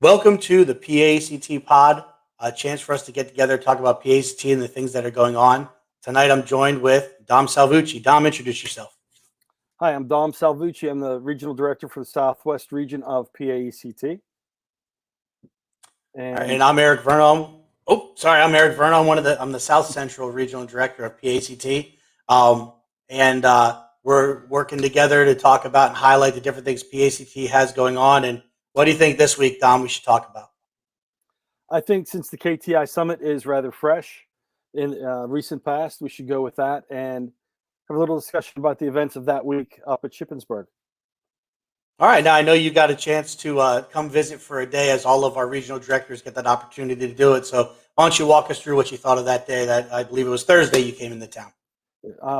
Welcome to the PAECT Pod, a chance for us to get together, talk about PAECT and the things that are going on. Tonight I'm joined with Dom Salvucci. Dom, introduce yourself. Hi, I'm Tom Salvucci. I'm the Regional Director for the Southwest region of PAECT. And I'm Eric Verno. I'm Eric Verno. I'm the South Central Regional Director of PAECT. We're working together to talk about and highlight the different things PAECT has going on. And what do you think this week, Dom, we should talk about? I think since the KTI Summit is rather fresh in recent past, we should go with that and have a little discussion about the events of that week up at Shippensburg. All right. Now, I know you got a chance to come visit for a day, as all of our regional directors get that opportunity to do it. So why don't you walk us through what you thought of that day? That I believe it was Thursday you came into town.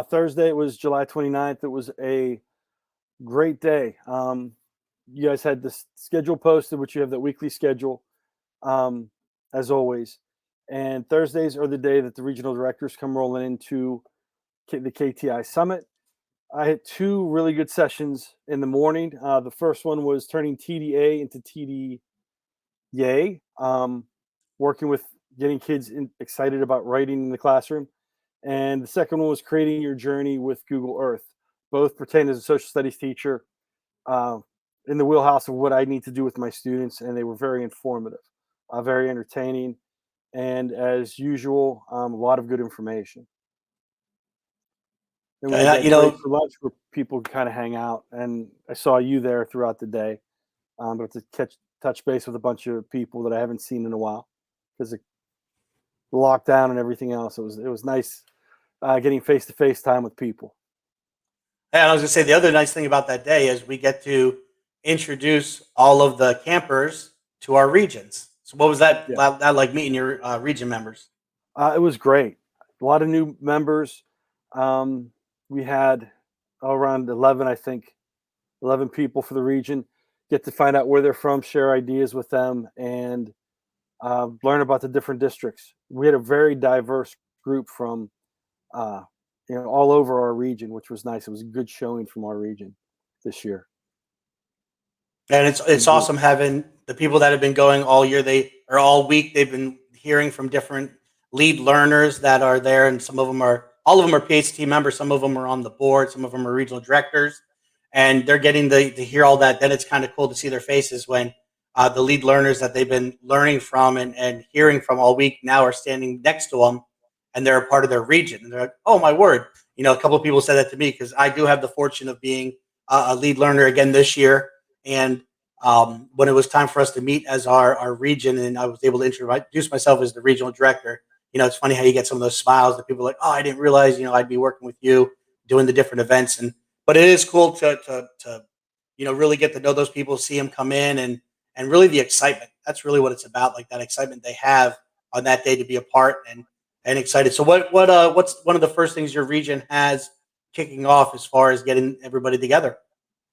Thursday, it was July 29th. It was a great day. You guys had the schedule posted, which you have the weekly schedule, as always. And Thursdays are the day that the regional directors come rolling into the KTI Summit. I had two really good sessions in the morning. The first one was turning TDA into TDA, working with getting kids excited about writing in the classroom. And the second one was creating your journey with Google Earth. Both pertain as a social studies teacher in the wheelhouse of what I need to do with my students. And they were very informative, very entertaining, and as usual, a lot of good information. And for lunch where people kind of hang out, and I saw you there throughout the day, but to touch base with a bunch of people that I haven't seen in a while because of the lockdown and everything else. It was nice getting face-to-face time with people. And I was going to say, the other nice thing about that day is we get to introduce all of the campers to our regions. So what was that like, meeting your region members? It was great. A lot of new members. We had around 11 people for the region. Get to find out where they're from, share ideas with them, and learn about the different districts. We had a very diverse group from all over our region, which was nice. It was a good showing from our region this year. And it's awesome having the people that have been going all year. All week. They've been hearing from different lead learners that are there, and all of them are PAECT members. Some of them are on the board. Some of them are regional directors, and they're getting to hear all that. Then it's kind of cool to see their faces when the lead learners that they've been learning from and hearing from all week now are standing next to them, and they're a part of their region. And they're like, "Oh my word!" A couple of people said that to me because I do have the fortune of being a lead learner again this year. And when it was time for us to meet as our region, and I was able to introduce myself as the regional director, it's funny how you get some of those smiles that people are like, "Oh, I didn't realize, I'd be working with you, doing the different events." But it is cool to really get to know those people, see them come in, and really the excitement. That's really what it's about, like that excitement they have on that day to be a part and excited. So what's one of the first things your region has kicking off as far as getting everybody together?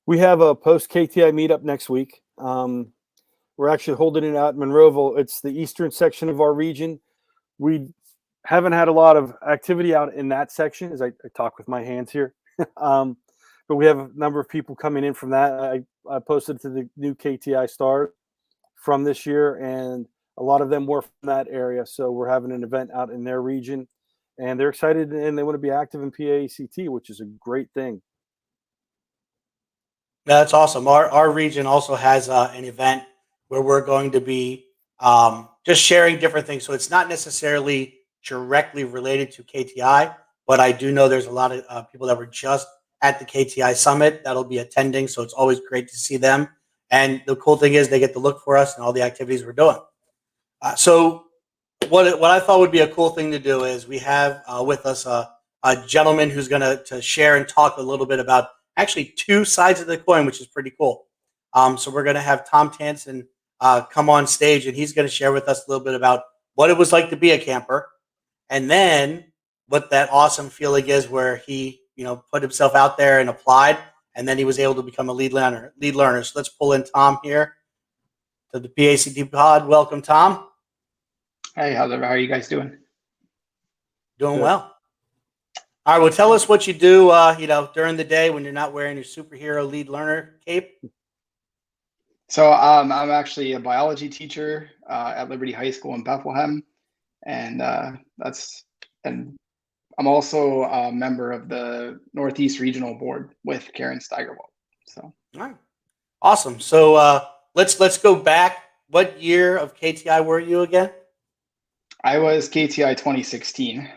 We have a post KTI meetup next week. We're actually holding it out in Monroeville. It's the eastern section of our region. We haven't had a lot of activity out in that section, as I talk with my hands here. But we have a number of people coming in from that. I posted to the new KTI stars from this year, and a lot of them were from that area. So we're having an event out in their region, and they're excited and they want to be active in PAECT, which is a great thing. That's awesome. Our region also has an event where we're going to be just sharing different things. So it's not necessarily directly related to KTI, but I do know there's a lot of people that were just at the KTI Summit that'll be attending. So it's always great to see them. And the cool thing is they get to look for us and all the activities we're doing. So what I thought would be a cool thing to do is we have with us a gentleman who's going to share and talk a little bit about actually two sides of the coin, which is pretty cool. So we're going to have Tom Tancin come on stage, and he's going to share with us a little bit about what it was like to be a camper, and then what that awesome feeling is where he, put himself out there and applied, and then he was able to become a lead learner. So let's pull in Tom here to the PAECT Pod. Welcome, Tom. Hey, how are you guys doing? Doing well. All right, well, tell us what you do, during the day when you're not wearing your superhero lead learner cape. So I'm actually a biology teacher at Liberty High School in Bethlehem, and and I'm also a member of the Northeast Regional Board with Karen Steigerwald. So All right. Awesome. So let's go back. What year of KTI were you again? I was KTI 2016.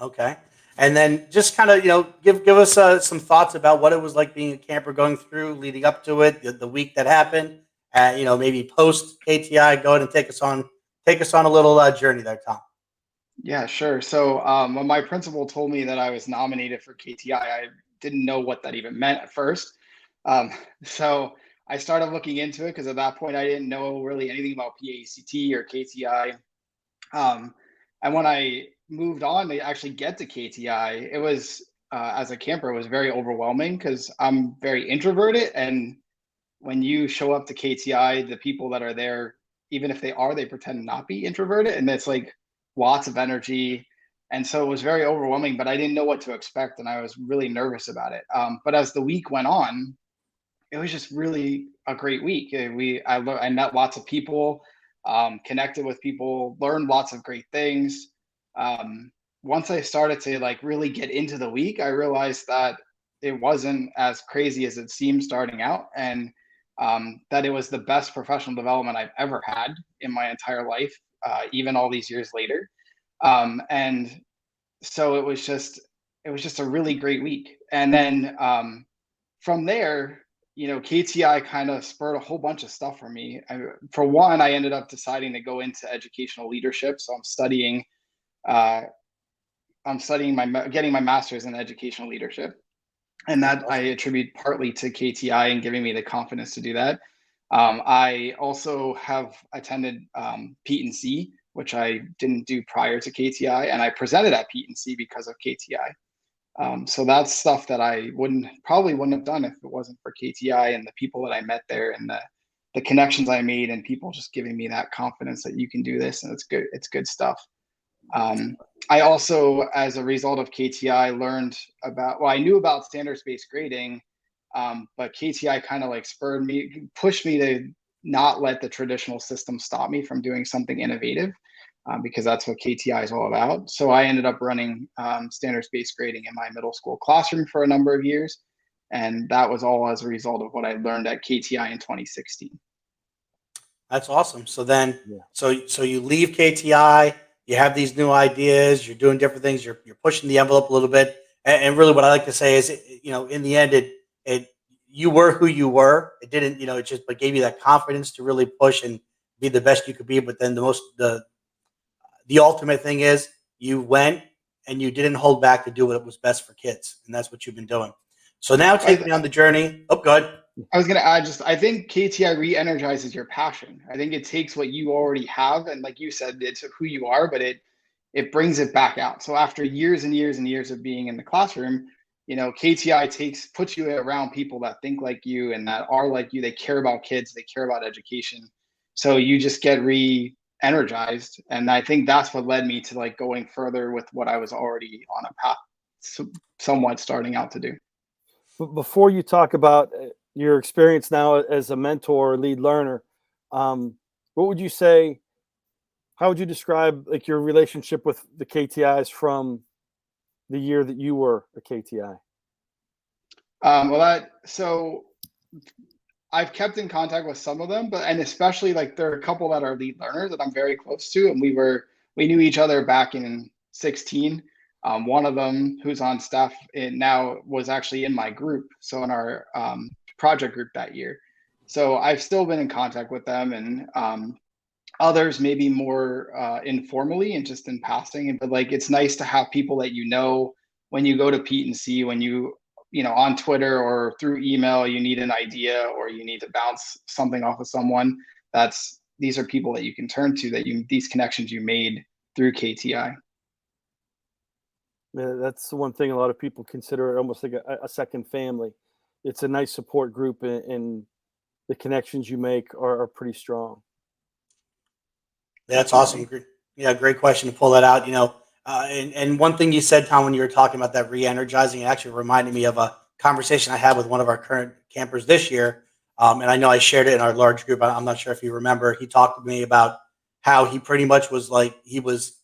Okay. And then just kind of, give us some thoughts about what it was like being a camper going through, leading up to it, the week that happened, maybe post KTI. Go ahead and take us on a little journey there, Tom. Yeah, sure. So when my principal told me that I was nominated for KTI, I didn't know what that even meant at first. So I started looking into it because at that point I didn't know really anything about PAECT or KTI. And when I moved on to actually get to KTI, it was as a camper, it was very overwhelming because I'm very introverted. And when you show up to KTI, the people that are there, even if they pretend not be introverted, and it's like lots of energy. And so it was very overwhelming, but I didn't know what to expect, and I was really nervous about it. But as the week went on, it was just really a great week. I met lots of people, connected with people, learned lots of great things. Once I started to like really get into the week, I realized that it wasn't as crazy as it seemed starting out, and that it was the best professional development I've ever had in my entire life, even all these years later. And so it was just a really great week. And then from there, KTI kind of spurred a whole bunch of stuff for me. For one, I ended up deciding to go into educational leadership. So getting my master's in educational leadership. And that I attribute partly to KTI and giving me the confidence to do that. I also have attended PAECT, which I didn't do prior to KTI, and I presented at PAECT because of KTI. So that's stuff that I probably wouldn't have done if it wasn't for KTI and the people that I met there and the connections I made and people just giving me that confidence that you can do this and it's good stuff. I also, as a result of KTI, I knew about standards-based grading, but KTI kind of like pushed me to not let the traditional system stop me from doing something innovative, because that's what KTI is all about. So I ended up running standards-based grading in my middle school classroom for a number of years. And that was all as a result of what I learned at KTI in 2016. That's awesome. So then, so you leave KTI, you have these new ideas, you're doing different things, you're pushing the envelope a little bit, and really, what I like to say is, in the end, it you were who you were. It didn't, it just but gave you that confidence to really push and be the best you could be. But then the ultimate thing is you went and you didn't hold back to do what was best for kids, and that's what you've been doing. So now take me on the journey. Oh, go ahead. I was going to add I think KTI re-energizes your passion. I think it takes what you already have, and like you said, it's who you are, but it brings it back out. So after years and years and years of being in the classroom, KTI puts you around people that think like you and that are like you. They care about kids, they care about education. So you just get re-energized. And I think that's what led me to like going further with what I was already on a path, somewhat starting out to do. But before you talk about your experience now as a mentor or lead learner, what would you say? How would you describe like your relationship with the KTIs from the year that you were a KTI? So I've kept in contact with some of them, and especially like there are a couple that are lead learners that I'm very close to, and we knew each other back in 16. One of them who's on staff now was actually in my group, so in our project group that year. So I've still been in contact with them, and others maybe more informally and just in passing. But like it's nice to have people that when you go to PAECT, when you on Twitter or through email, you need an idea or you need to bounce something off of someone. These are people that you can turn to, these connections you made through KTI. Yeah, that's the one thing a lot of people consider almost like a second family. It's a nice support group, and the connections you make are pretty strong. That's awesome. Yeah, great question to pull that out. And one thing you said, Tom, when you were talking about that re-energizing, it actually reminded me of a conversation I had with one of our current campers this year. And I know I shared it in our large group. I'm not sure if you remember. He talked to me about how he pretty much was like he was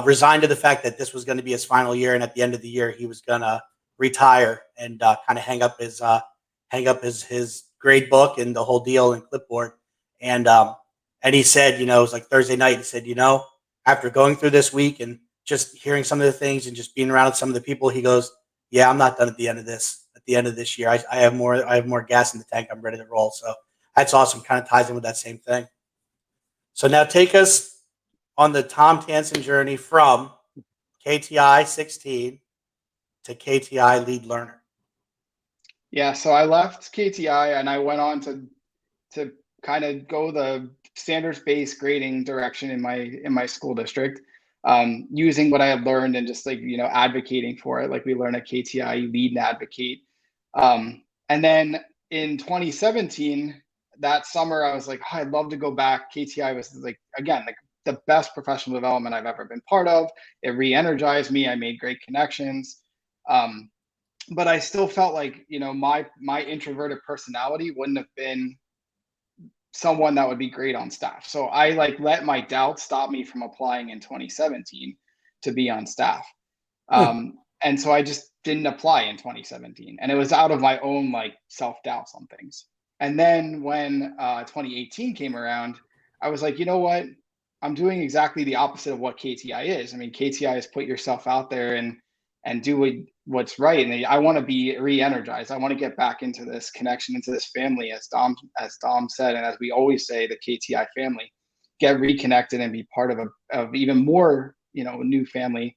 resigned to the fact that this was going to be his final year, and at the end of the year, he was going to retire and kind of hang up his grade book and the whole deal and clipboard. And he said, it was like Thursday night. He said, after going through this week and just hearing some of the things and just being around with some of the people, he goes, "Yeah, I'm not done at the end of this. At the end of this year, I have more. I have more gas in the tank. I'm ready to roll." So that's awesome. Kind of ties in with that same thing. So now take us on the Tom Tancin journey from KTI 16 to KTI lead learner. Yeah, so I left KTI and I went on to kind of go the standards-based grading direction in my school district, using what I had learned and just like advocating for it, like we learn at KTI, you lead and advocate. And then in 2017, that summer, I was like, oh, I'd love to go back. KTI was like, again, like the best professional development I've ever been part of. It re-energized me. I made great connections. But I still felt like, my introverted personality wouldn't have been someone that would be great on staff. So I let my doubts stop me from applying in 2017 to be on staff. And so I just didn't apply in 2017. And it was out of my own self-doubts on things. And then when 2018 came around, I was like, you know what? I'm doing exactly the opposite of what KTI is. I mean, KTI is put yourself out there and do what's right. And I want to be re-energized. I want to get back into this connection, into this family, as Dom said, and as we always say, the KTI family, get reconnected and be part of even more, new family.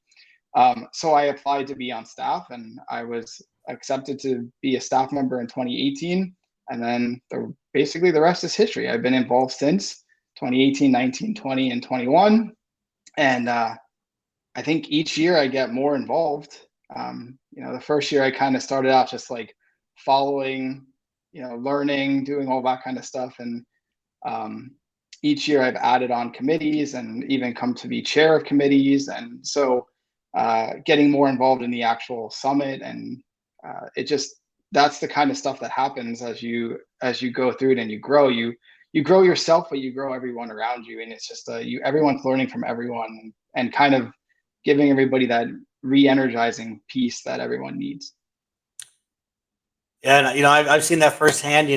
So I applied to be on staff, and I was accepted to be a staff member in 2018. And then basically the rest is history. I've been involved since 2018, 19, 20, and 21. And I think each year I get more involved. The first year I kind of started out just following, learning, doing all that kind of stuff. And each year I've added on committees and even come to be chair of committees. And so getting more involved in the actual summit, and that's the kind of stuff that happens as you go through it and you grow. You grow yourself, but you grow everyone around you, and it's just everyone's learning from everyone and kind of giving everybody that re-energizing piece that everyone needs. Yeah, and I've seen that firsthand.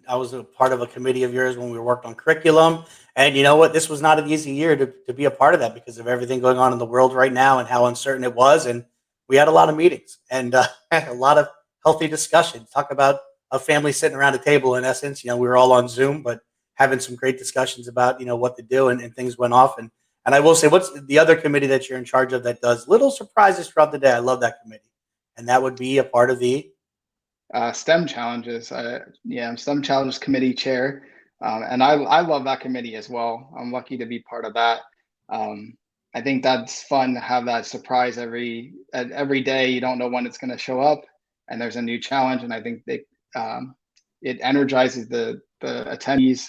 I was a part of a committee of yours when we worked on curriculum, and you know what? This was not an easy year to be a part of that because of everything going on in the world right now and how uncertain it was. And we had a lot of meetings and a lot of healthy discussion. Talk about a family sitting around a table. In essence, we were all on Zoom, but having some great discussions about what to do, and things went off. And I will say, what's the other committee that you're in charge of that does little surprises throughout the day? I love that committee, and that would be a part of the STEM challenges. I'm STEM challenges committee chair, and I love that committee as well. I'm lucky to be part of that. I think that's fun to have that surprise every day. You don't know when it's going to show up, and there's a new challenge. And I think it energizes the attendees,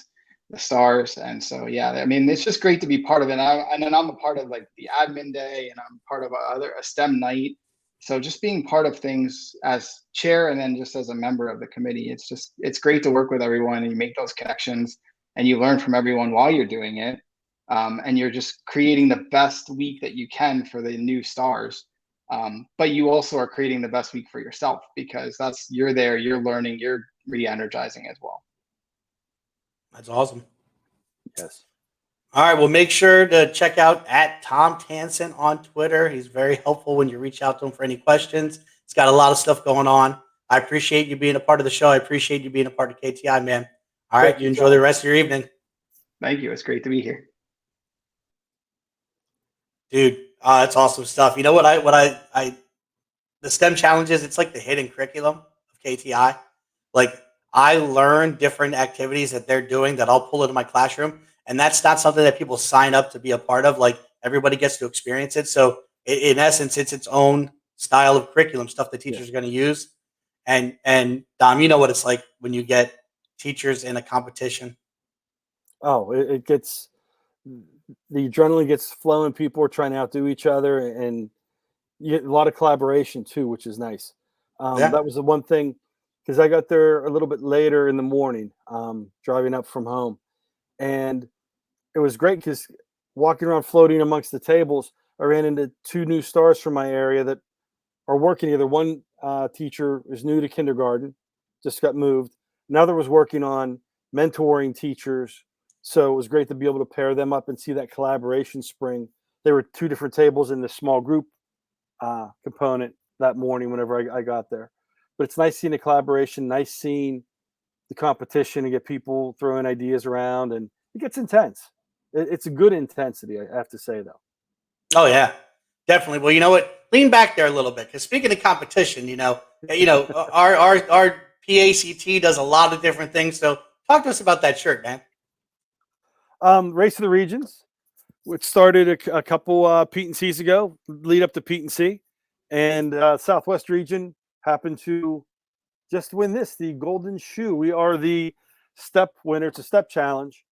the stars. And so, yeah, I mean, it's just great to be part of it. And then I'm a part of the admin day, and I'm part of a STEM night. So just being part of things as chair and then just as a member of the committee, it's great to work with everyone, and you make those connections and you learn from everyone while you're doing it. And you're just creating the best week that you can for the new stars. But you also are creating the best week for yourself, because you're there, you're learning, you're re-energizing as well. That's awesome. Yes. All right. Well, make sure to check out at Tom Tancin on Twitter. He's very helpful when you reach out to him for any questions. He's got a lot of stuff going on. I appreciate you being a part of the show. I appreciate you being a part of KTI, man. All right. You enjoy the rest of your evening. Thank you. It's great to be here. Dude, that's awesome stuff. You know what the STEM challenges, it's like the hidden curriculum of KTI. I learn different activities that they're doing that I'll pull into my classroom. And that's not something that people sign up to be a part of. Everybody gets to experience it. So in essence, it's its own style of curriculum, stuff the teachers are going to use. And Dom, you know what it's like when you get teachers in a competition. Oh, it gets, the adrenaline gets flowing. People are trying to outdo each other, and you get a lot of collaboration too, which is nice. That was the one thing because I got there a little bit later in the morning, driving up from home. And it was great because walking around floating amongst the tables, I ran into two new stars from my area that are working together. One teacher is new to kindergarten, just got moved. Another was working on mentoring teachers. So it was great to be able to pair them up and see that collaboration spring. There were two different tables in the small group component that morning whenever I got there. But it's nice seeing the collaboration, nice seeing the competition and get people throwing ideas around, and it gets intense. It's a good intensity, I have to say, though. Oh yeah, definitely. Well, you know what? Lean back there a little bit because speaking of competition, our PACT does a lot of different things. So talk to us about that shirt, man. Race of the Regions, which started a couple Pete and C's ago, lead up to Pete and C, and Southwest region happened to just win this, the Golden Shoe. We are the step winner. It's a step challenge.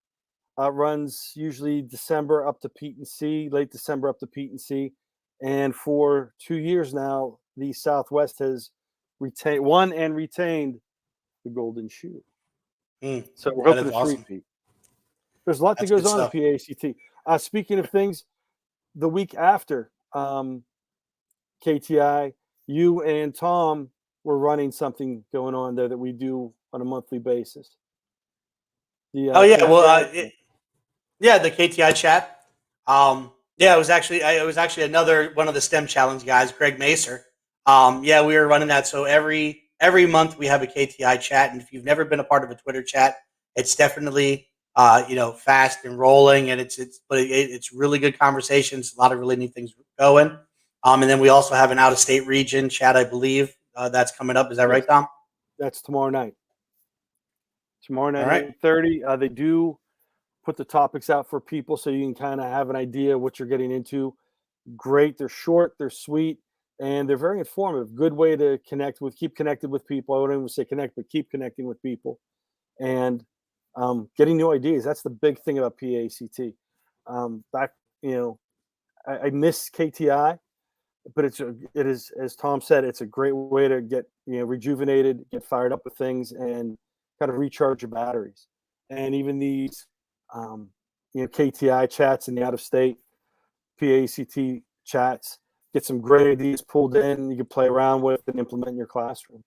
Runs usually December up to Pete and C, late December up to Pete and C. And for 2 years now, the Southwest has won and retained the Golden Shoe. So we're hoping to awesome. repeat. There's a lot that goes on at PAECT. Speaking of things, the week after KTI, you and Tom were running something going on there that we do on a monthly basis. The the KTI chat. It was actually another one of the STEM challenge guys, Greg Macer. We were running that. So every month we have a KTI chat, and if you've never been a part of a Twitter chat, it's definitely fast and rolling, and it's really good conversations. A lot of really neat things going. And then we also have an out of state region chat, I believe, that's coming up. Is that right, Tom? That's tomorrow night. Tomorrow night, right. 8:30. They do put the topics out for people so you can kind of have an idea what you're getting into. Great. They're short, they're sweet, and they're very informative. Good way to keep connected with people. I wouldn't even say connect, but keep connecting with people and getting new ideas. That's the big thing about PACT. I miss KTI, but it is, as Tom said, it's a great way to get rejuvenated, get fired up with things, and kind of recharge your batteries. And even these KTI chats in the out of state PACT chats, get some great ideas pulled in you can play around with and implement in your classroom.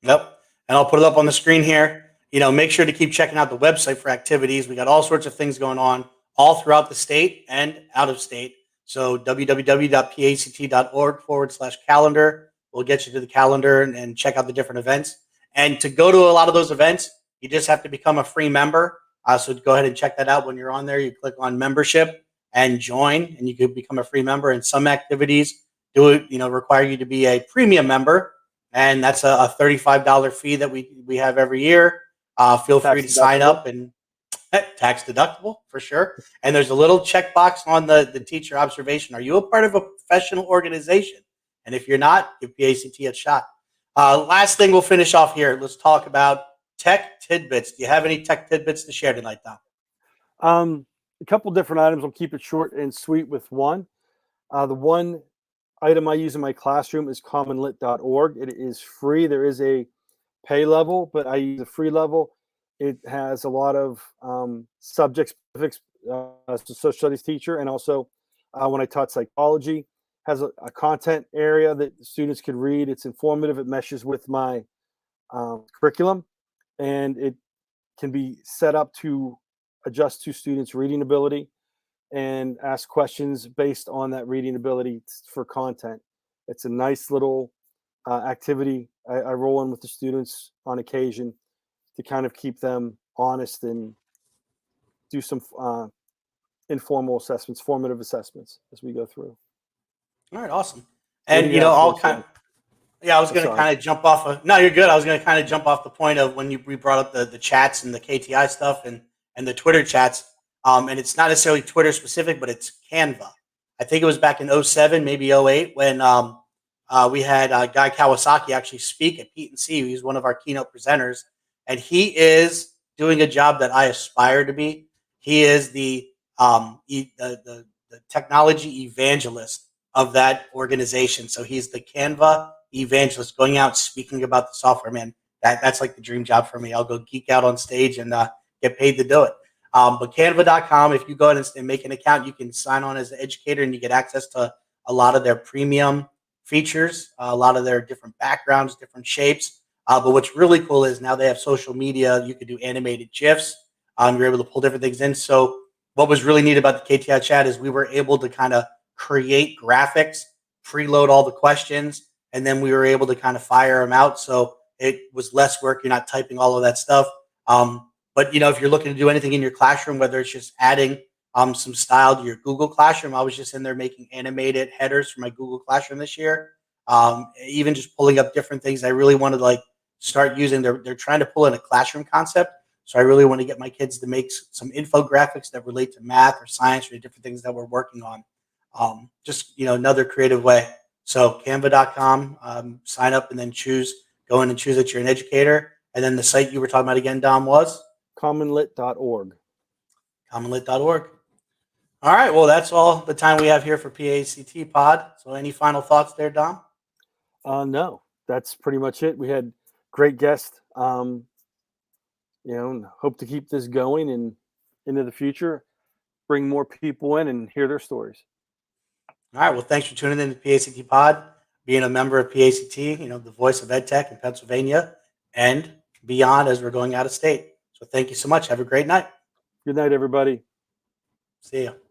Yep. And I'll put it up on the screen here. Make sure to keep checking out the website for activities. We got all sorts of things going on all throughout the state and out of state. So www.pact.org/calendar will get you to the calendar and check out the different events. And to go to a lot of those events, you just have to become a free member. So go ahead and check that out when you're on there. You click on membership and join, and you can become a free member. And some activities require you to be a premium member, and that's a $35 fee that we have every year. Feel free to sign up, and tax deductible for sure. And there's a little checkbox on the teacher observation. Are you a part of a professional organization? And if you're not, give PACT a shot. Last thing, we'll finish off here. Let's talk about tech tidbits. Do you have any tech tidbits to share tonight, Tom? A couple different items. I'll keep it short and sweet with one. The one item I use in my classroom is commonlit.org. It is free. There is a pay level, but I use a free level. It has a lot of subject specifics as a social studies teacher, and also when I taught psychology, has a content area that students could read. It's informative. It meshes with my curriculum, and it can be set up to adjust to students' reading ability and ask questions based on that reading ability for content. It's a nice little activity I roll in with the students on occasion to kind of keep them honest and do some informal assessments, formative assessments as we go through. All right, awesome. And I was going to kind of jump off. No, you're good. I was going to kind of jump off the point of when we brought up the chats and the KTI stuff and the Twitter chats. And it's not necessarily Twitter specific, but it's Canva. I think it was back in 07, maybe 08, when we had Guy Kawasaki actually speak at Pete and C. He's one of our keynote presenters, and he is doing a job that I aspire to be. He is the technology evangelist of that organization. So he's the Canva evangelist, going out speaking about the software, man. That's like the dream job for me. I'll go geek out on stage and get paid to do it. But Canva.com, if you go ahead and make an account, you can sign on as an educator and you get access to a lot of their premium features, a lot of their different backgrounds, different shapes. But what's really cool is now they have social media. You could do animated GIFs. You're able to pull different things in. So what was really neat about the KTI chat is we were able to kind of create graphics, preload all the questions, and then we were able to kind of fire them out. So it was less work. You're not typing all of that stuff. But if you're looking to do anything in your classroom, whether it's just adding some style to your Google Classroom, I was just in there making animated headers for my Google Classroom this year. Even just pulling up different things. I really wanted to start using. They're trying to pull in a classroom concept. So I really want to get my kids to make some infographics that relate to math or science or different things that we're working on. Just another creative way. So Canva.com, sign up and then go in and choose that you're an educator. And then the site you were talking about again, Dom, was? Commonlit.org. Commonlit.org. All right. Well, that's all the time we have here for PAECT Pod. So any final thoughts there, Dom? No, that's pretty much it. We had great guests. Hope to keep this going and into the future, bring more people in and hear their stories. All right. Well, thanks for tuning in to PAECT Pod, being a member of PAECT, the voice of EdTech in Pennsylvania and beyond as we're going out of state. So thank you so much. Have a great night. Good night, everybody. See you.